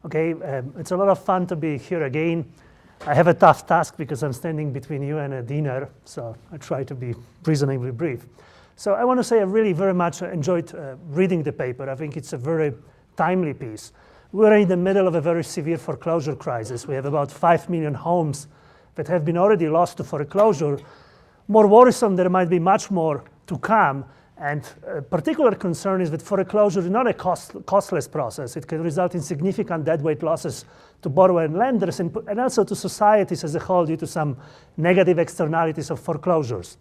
Okay, it's a lot of fun to be here again. I have a tough task because I'm standing between you and a dinner, so I try to be reasonably brief. So I want to say I really very much enjoyed reading the paper. I think it's a very timely piece. We're in the middle of a very severe foreclosure crisis. We have about 5 million homes that have been already lost to foreclosure. More worrisome, there might be much more to come. And a particular concern is that foreclosure is not a costless process. It can result in significant deadweight losses to borrowers and lenders and also to societies as a whole due to some negative externalities of foreclosures.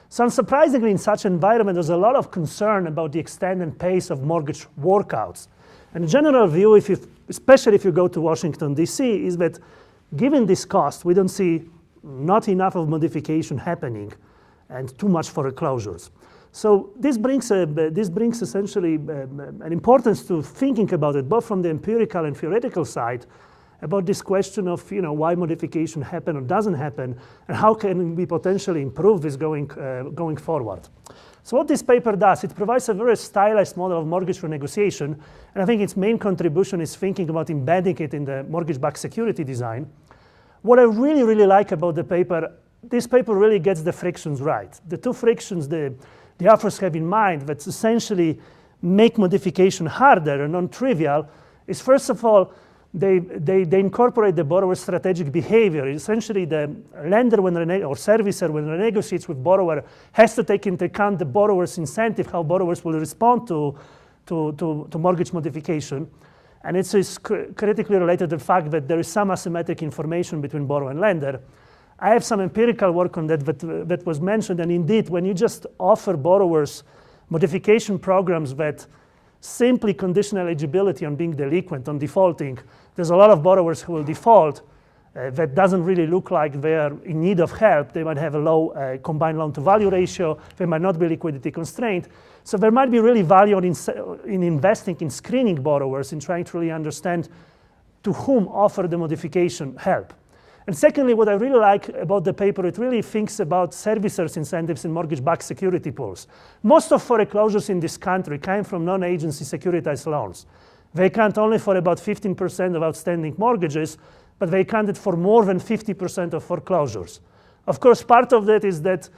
So unsurprisingly, in such an environment, there's a lot of concern about the extent and pace of mortgage workouts. And the general view, especially if you go to Washington, D.C., is that given this cost, we don't see not enough of modification happening and too much foreclosures. So this brings essentially an importance to thinking about it, both from the empirical and theoretical side, about this question of why modification happen or doesn't happen, and how can we potentially improve this going forward. So what this paper does, it provides a very stylized model of mortgage renegotiation, and I think its main contribution is thinking about embedding it in the mortgage-backed security design. What I really, really like about the paper, this paper really gets the frictions right. The two frictions the authors have in mind that essentially make modification harder and non-trivial is, first of all, they incorporate the borrower's strategic behavior. Essentially, the lender or servicer, when renegotiates with borrower, has to take into account the borrower's incentive, how borrowers will respond to mortgage modification. And it's critically related to the fact that there is some asymmetric information between borrower and lender. I have some empirical work on that was mentioned, and indeed, when you just offer borrowers modification programs that simply condition eligibility on being delinquent, on defaulting, there's a lot of borrowers who will default that doesn't really look like they're in need of help. They might have a low combined loan-to-value ratio. They might not be liquidity constrained. So there might be really value in investing in screening borrowers, in trying to really understand to whom offer the modification help. And secondly, what I really like about the paper, it really thinks about servicers' incentives in mortgage-backed security pools. Most of foreclosures in this country came from non-agency securitized loans. They account only for about 15% of outstanding mortgages, but they accounted for more than 50% of foreclosures. Of course, part of that is that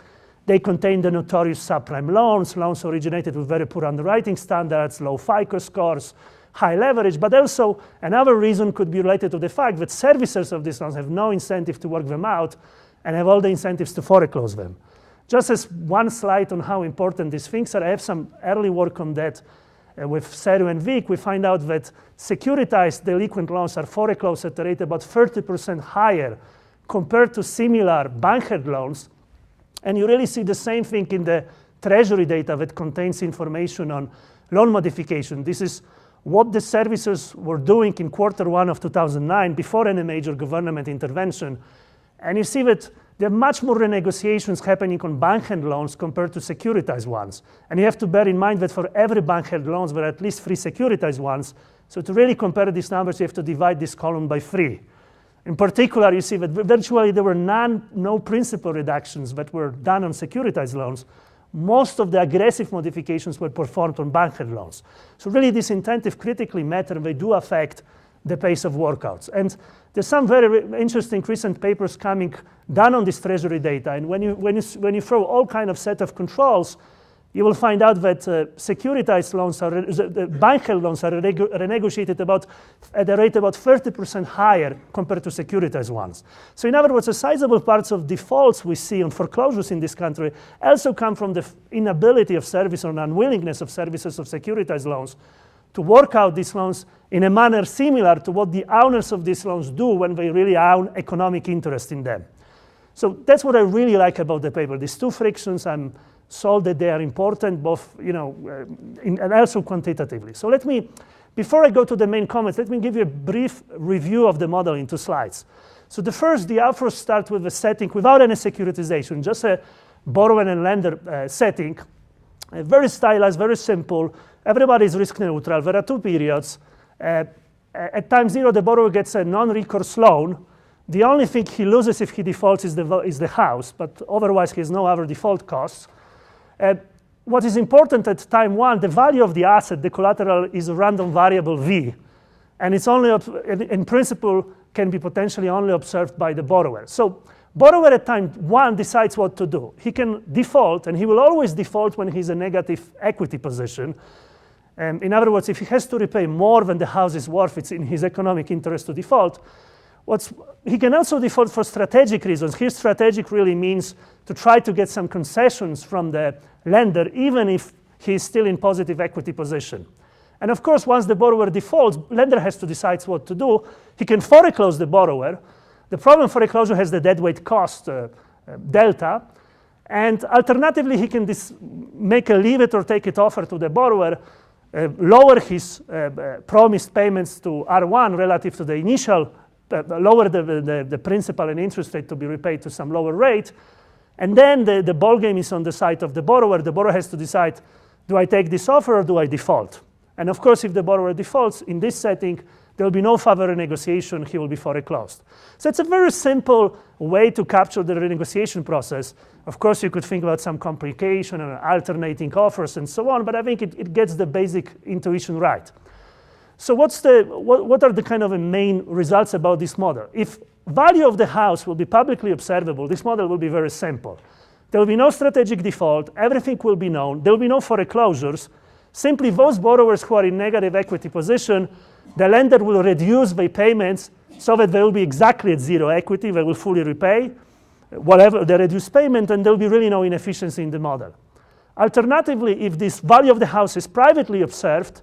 they contain the notorious subprime loans originated with very poor underwriting standards, low FICO scores, high leverage, but also another reason could be related to the fact that servicers of these loans have no incentive to work them out and have all the incentives to foreclose them. Just as one slide on how important these things are, I have some early work on that with Seru and Vic. We find out that securitized delinquent loans are foreclosed at a rate about 30% higher compared to similar bank-held loans. And you really see the same thing in the Treasury data that contains information on loan modification. This is what the servicers were doing in Q1 of 2009 before any major government intervention. And you see that there are much more renegotiations happening on bank-held loans compared to securitized ones. And you have to bear in mind that for every bank-held loans, there are at least 3 securitized ones. So to really compare these numbers, you have to divide this column by 3. In particular, you see that virtually there were no principal reductions that were done on securitized loans. Most of the aggressive modifications were performed on bank-held loans. So really, these incentives critically matter, and they do affect the pace of workouts. And there's some very interesting recent papers coming done on this Treasury data. And when you throw all kind of set of controls, you will find out that securitized loans bank-held loans are renegotiated at a rate about 30% higher compared to securitized ones. So in other words, a sizable parts of defaults we see on foreclosures in this country also come from the inability of servicers or unwillingness of servicers of securitized loans to work out these loans in a manner similar to what the owners of these loans do when they really own economic interest in them. So that's what I really like about the paper. These two frictions, I'm sold that they are important, both and also quantitatively. So before I go to the main comments, let me give you a brief review of the model in 2 slides. So the authors start with a setting without any securitization, just a borrower and lender setting, very stylized, very simple. Everybody is risk neutral. There are 2 periods. At time 0, the borrower gets a non-recourse loan. The only thing he loses if he defaults is the house, but otherwise he has no other default costs. What is important at time 1, the value of the asset, the collateral, is a random variable V. and it's only, in principle, can be potentially only observed by the borrower. So borrower at time 1 decides what to do. He can default, and he will always default when he's a negative equity position. In other words, if he has to repay more than the house is worth, it's in his economic interest to default. He can also default for strategic reasons. Here, strategic really means to try to get some concessions from the lender, even if he's still in positive equity position. And of course, once the borrower defaults, lender has to decide what to do. He can foreclose the borrower. The problem foreclosure has the deadweight cost delta. And alternatively, he can make a leave it or take it offer to the borrower, lower his promised payments to R1 relative to the initial, lower the principal and interest rate to be repaid to some lower rate. And then the ball game is on the side of the borrower. The borrower has to decide, do I take this offer or do I default? And of course, if the borrower defaults, in this setting, there will be no further renegotiation. He will be foreclosed. So it's a very simple way to capture the renegotiation process. Of course, you could think about some complication and alternating offers and so on, but I think it gets the basic intuition right. So what are the kind of main results about this model? If value of the house will be publicly observable, this model will be very simple. There will be no strategic default. Everything will be known. There will be no foreclosures. Simply those borrowers who are in negative equity position, the lender will reduce their payments so that they will be exactly at zero equity. They will fully repay whatever the reduced payment, and there will be really no inefficiency in the model. Alternatively, if this value of the house is privately observed,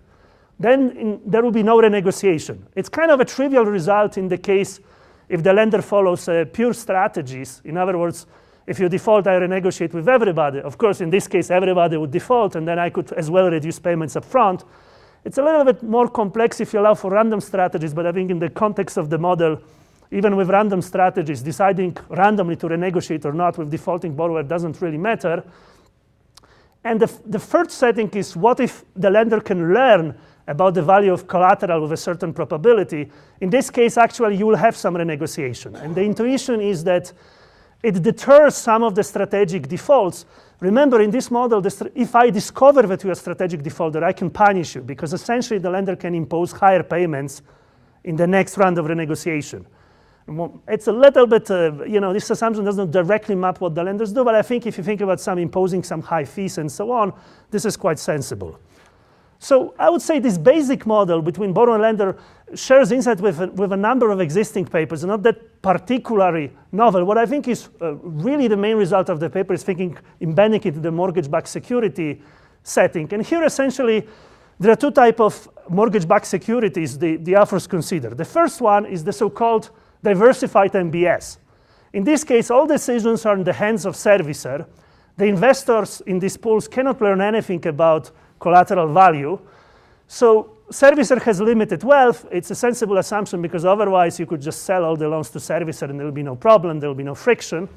then there will be no renegotiation. It's kind of a trivial result in the case if the lender follows pure strategies. In other words, if you default, I renegotiate with everybody. Of course, in this case, everybody would default, and then I could as well reduce payments up front. It's a little bit more complex if you allow for random strategies, but I think in the context of the model, even with random strategies, deciding randomly to renegotiate or not with defaulting borrower doesn't really matter. And the third setting is, what if the lender can learn about the value of collateral with a certain probability? In this case, actually, you will have some renegotiation. And the intuition is that it deters some of the strategic defaults. Remember, in this model, if I discover that you are a strategic defaulter, I can punish you, because essentially the lender can impose higher payments in the next round of renegotiation. It's a little bit, this assumption doesn't directly map what the lenders do, but I think if you think about imposing some high fees and so on, this is quite sensible. So I would say this basic model between borrower and lender shares insight with a number of existing papers, not that particularly novel. What I think is really the main result of the paper is embedding it in the mortgage-backed security setting. And here, essentially, there are two types of mortgage-backed securities the authors consider. The first one is the so-called diversified MBS. In this case, all decisions are in the hands of servicer. The investors in these pools cannot learn anything about collateral value. So servicer has limited wealth. It's a sensible assumption, because otherwise you could just sell all the loans to servicer and there will be no problem, there will be no friction.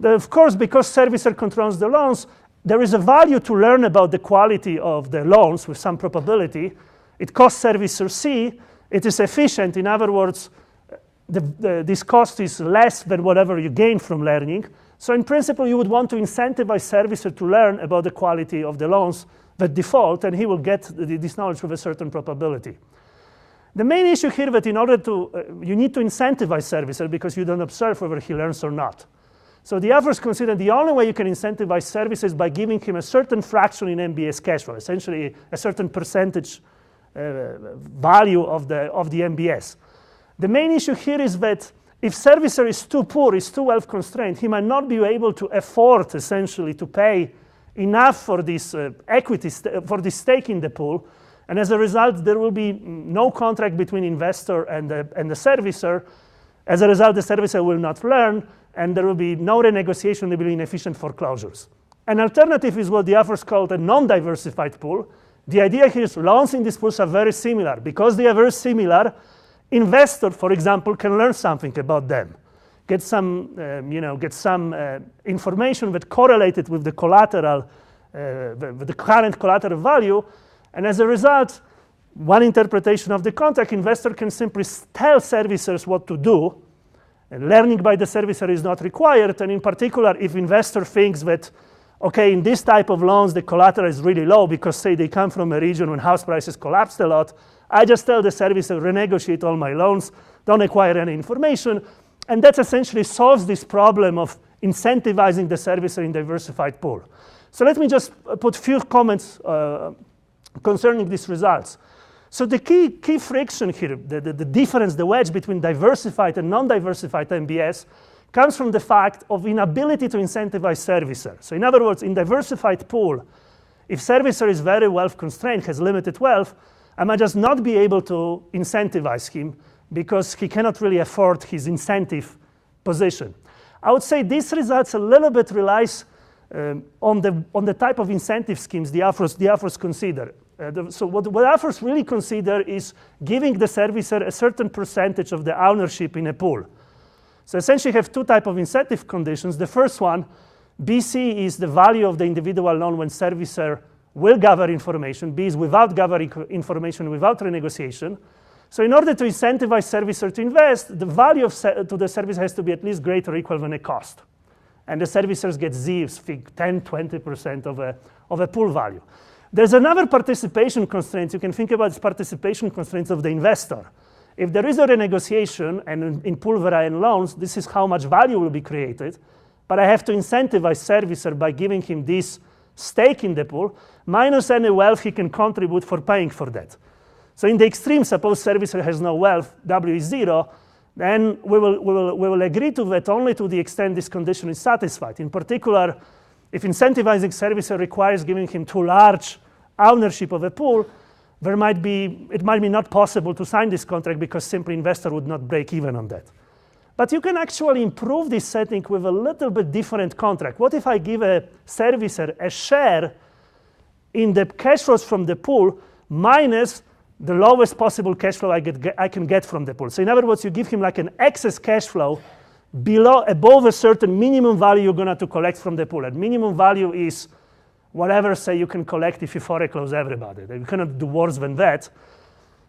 Of course, because servicer controls the loans, there is a value to learn about the quality of the loans with some probability. It costs servicer C. It is efficient. In other words, this cost is less than whatever you gain from learning. So in principle, you would want to incentivize servicer to learn about the quality of the loans that default, and he will get this knowledge with a certain probability. The main issue here that in order to, you need to incentivize servicer, because you don't observe whether he learns or not. So the authors consider the only way you can incentivize services is by giving him a certain fraction in MBS cash flow, essentially a certain percentage value of the MBS. The main issue here is that if servicer is too poor, is too wealth constrained, he might not be able to afford essentially to pay enough for this for this stake in the pool, and as a result, there will be no contract between investor and the servicer. As a result, the servicer will not learn, and there will be no renegotiation. There will be inefficient foreclosures. An alternative is what the authors called a non-diversified pool. The idea here is loans in these pools are very similar. Because they are very similar, investor, for example, can learn something about them. Get some information that correlated with the collateral, with the current collateral value, and as a result, one interpretation of the contract, investor can simply tell servicers what to do, and learning by the servicer is not required. And in particular, if investor thinks that okay, in this type of loans, the collateral is really low because, say, they come from a region when house prices collapsed a lot. I just tell the servicer, renegotiate all my loans, don't acquire any information, and that essentially solves this problem of incentivizing the servicer in diversified pool. So let me just put a few comments concerning these results. So the key friction here, the difference, the wedge between diversified and non-diversified MBS comes from the fact of inability to incentivize servicer. So in other words, in diversified pool, if servicer is very wealth constrained, has limited wealth, I might just not be able to incentivize him because he cannot really afford his incentive position. I would say these results a little bit relies on the type of incentive schemes the offers consider. So what offers really consider is giving the servicer a certain percentage of the ownership in a pool. So essentially you have two types of incentive conditions. The first one, BC, is the value of the individual loan when servicer will gather information. B is without gathering information, without renegotiation. So in order to incentivize servicer to invest, the value to the service has to be at least greater or equal than a cost. And the servicers get 10, 20% of a pool value. There's another participation constraint. You can think about participation constraints of the investor. If there is a renegotiation, and in pool variant loans, this is how much value will be created, but I have to incentivize servicer by giving him this stake in the pool, minus any wealth he can contribute for paying for that. So in the extreme, suppose servicer has no wealth, W is 0, then we will agree to that only to the extent this condition is satisfied. In particular, if incentivizing servicer requires giving him too large ownership of a pool, it might be not possible to sign this contract because simply investor would not break even on that. But you can actually improve this setting with a little bit different contract. What if I give a servicer a share in the cash flows from the pool minus the lowest possible cash flow I can get from the pool? So in other words, you give him like an excess cash flow above a certain minimum value you're going to collect from the pool. And minimum value is whatever, say, you can collect if you foreclose everybody. You cannot do worse than that.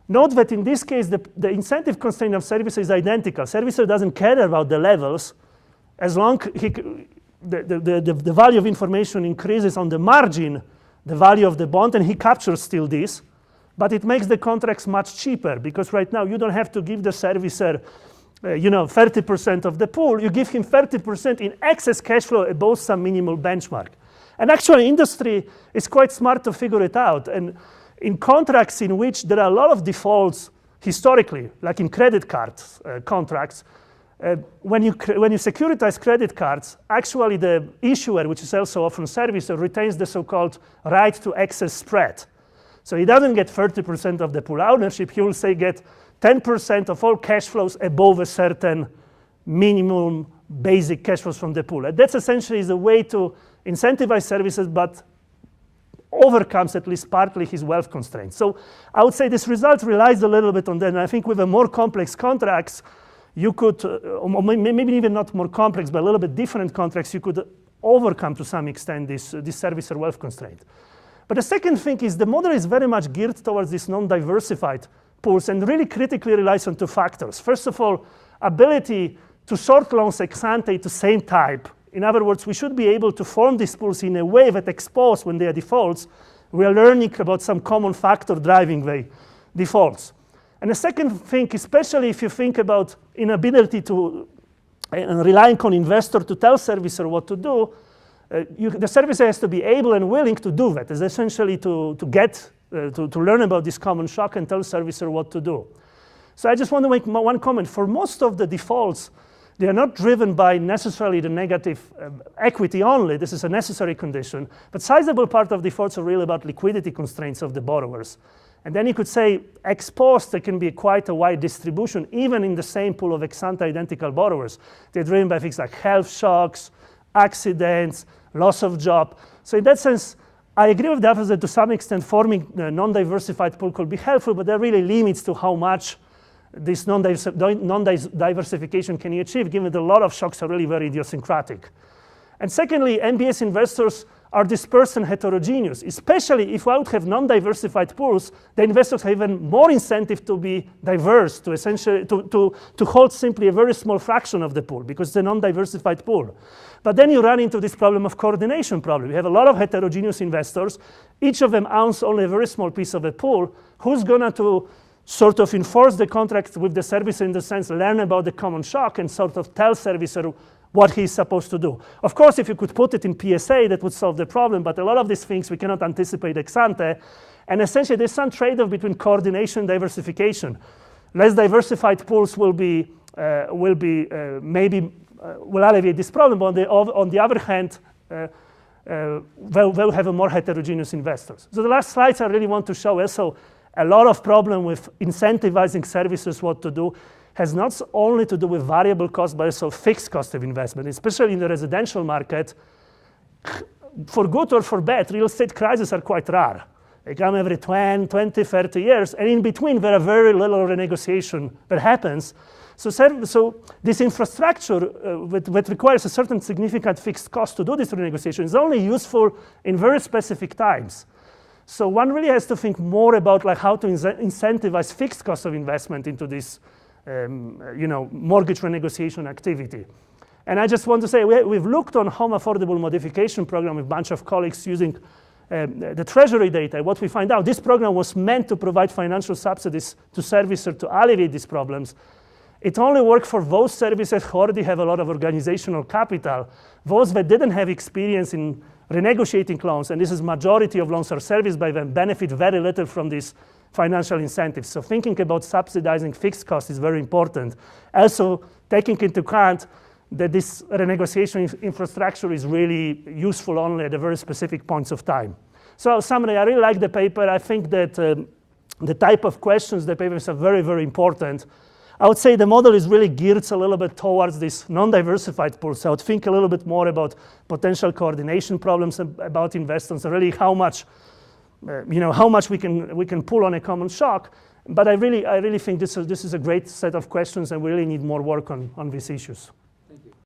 Note that in this case, the incentive constraint of servicer is identical. Servicer doesn't care about the levels as long the value of information increases on the margin, the value of the bond, and he captures still this. But it makes the contracts much cheaper because right now you don't have to give the servicer 30% of the pool. You give him 30% in excess cash flow above some minimal benchmark. And actually, industry is quite smart to figure it out. And in contracts in which there are a lot of defaults historically, like in credit cards contracts, when you securitize credit cards, actually the issuer, which is also often servicer, retains the so-called right to excess spread. So he doesn't get 30% of the pool ownership. He will say get 10% of all cash flows above a certain minimum basic cash flows from the pool. And that's essentially the way to incentivize services, but overcomes at least partly his wealth constraints. So I would say this result relies a little bit on that. And I think with a more complex contracts, you could, or maybe even not more complex, but a little bit different contracts, you could overcome to some extent this servicer wealth constraint. But the second thing is the model is very much geared towards this non-diversified pools and really critically relies on two factors. First of all, ability to sort loans ex ante to same type. In other words, we should be able to form these pools in a way that expose when they are defaults. We are learning about some common factor driving the defaults. And the second thing, especially if you think about inability to, and relying on investor to tell servicer what to do, the servicer has to be able and willing to do that. It's essentially to learn about this common shock and tell servicer what to do. So I just want to make one comment. For most of the defaults, they are not driven by necessarily the negative equity only. This is a necessary condition. But sizable part of defaults are really about liquidity constraints of the borrowers. And then you could say ex post, there can be quite a wide distribution, even in the same pool of ex ante identical borrowers. They're driven by things like health shocks, accidents, loss of job. So in that sense, I agree with the authors that to some extent forming a non-diversified pool could be helpful, but there are really limits to how much this non-diversification can you achieve, given that a lot of shocks are really very idiosyncratic. And secondly, MBS investors are dispersed and heterogeneous. Especially if I would have non-diversified pools, the investors have even more incentive to be diverse, to essentially to hold simply a very small fraction of the pool because it's a non-diversified pool. But then you run into this problem of coordination problem. You have a lot of heterogeneous investors. Each of them owns only a very small piece of a pool. Who's going to sort of enforce the contract with the servicer, in the sense learn about the common shock and sort of tell servicer what he's supposed to do? Of course, if you could put it in PSA, that would solve the problem, but a lot of these things we cannot anticipate ex ante, and essentially there's some trade-off between coordination and diversification. Less diversified pools will alleviate this problem, but on the other hand, they'll have a more heterogeneous investors. So the last slides I really want to show also a lot of problem with incentivizing services what to do has not only to do with variable cost, but also fixed cost of investment, especially in the residential market. For good or for bad, real estate crises are quite rare. They come every 20, 30 years, and in between there are very little renegotiation that happens. So this infrastructure that requires a certain significant fixed cost to do this renegotiation is only useful in very specific times. So one really has to think more about like how to incentivize fixed cost of investment into this mortgage renegotiation activity. And I just want to say we've looked on home affordable modification program with a bunch of colleagues using the treasury data. What we find out, this program was meant to provide financial subsidies to servicers to alleviate these problems. It only worked for those services who already have a lot of organizational capital. Those that didn't have experience in renegotiating loans, and this is majority of loans are serviced by them, benefit very little from these financial incentives. So thinking about subsidizing fixed costs is very important. Also taking into account that this renegotiation infrastructure is really useful only at a very specific points of time. So summary, I really like the paper. I think that the type of questions the papers are very, very important. I would say the model is really geared a little bit towards this non-diversified pool. So I would think a little bit more about potential coordination problems about investors, really how much we can pull on a common shock. But I really think this is a great set of questions, and we really need more work on these issues.